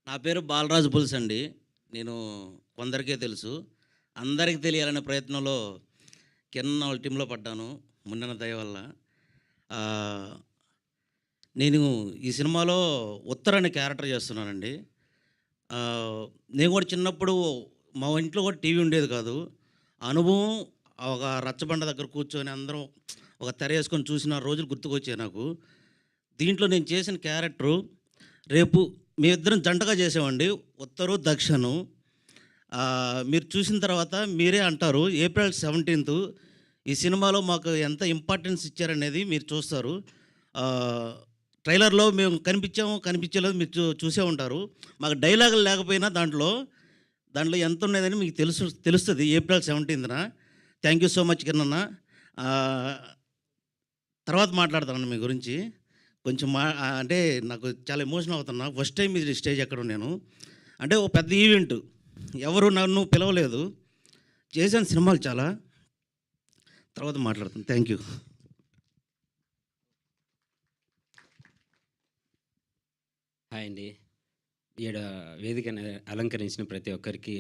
నా పేరు బాలరాజు పులుస్ అండి. నేను కొందరికే తెలుసు. అందరికి తెలియాలనే ప్రయత్నంలో కిరణ్ వాళ్ళ టీమ్‌లో పడ్డాను. మున్నన దయ వల్ల. ఆహ్, నేను ఈ సినిమాలో ఉత్తర్ అనే క్యారెక్టర్ చేస్తున్నానండి. ఆహ్, నేను కూడా చిన్నప్పుడు మా ఇంట్లో కూడా టీవీ ఉండేది కాదు. అనుభవం ఒక రచ్చబండ దగ్గర కూర్చొని అందరం ఒక తెరేసుకొని చూసిన రోజులు గుర్తుకొచ్చాయి నాకు. దీంట్లో నేను చేసిన క్యారెక్టరు రేపు మేమిద్దరం జంటగా చేసామండి. ఉత్తరు, దక్షను. మీరు చూసిన తర్వాత మీరే అంటారు. ఏప్రిల్ 17 ఈ సినిమాలో మాకు ఎంత ఇంపార్టెన్స్ ఇచ్చారనేది మీరు చూస్తారు. ఆహ్, ట్రైలర్‌లో మేము కనిపించామో, కనిపించలేదో మీరు చూసే ఉంటారు. మాకు డైలాగులు లేకపోయినా దాంట్లో ఎంతున్నదని మీకు తెలుస్తది ఏప్రిల్ 17న. థ్యాంక్ యూ సో మచ్ కిరణన్న. ఆహ్, తర్వాత మాట్లాడతానండి మీ గురించి. కొంచెం అంటే నాకు చాలా ఎమోషనల్ అవుతున్నా. ఫస్ట్ టైం ఇది స్టేజ్ ఎక్కడం నేను. అంటే ఒక పెద్ద ఈవెంట్. ఎవరు నన్ను పిలవలేదు. చేశాను సినిమాలు చాలా. తర్వాత మాట్లాడతాను. Thank you. హాయ్ అండి. ఈడ వేదికని అలంకరించిన ప్రతి ఒక్కరికి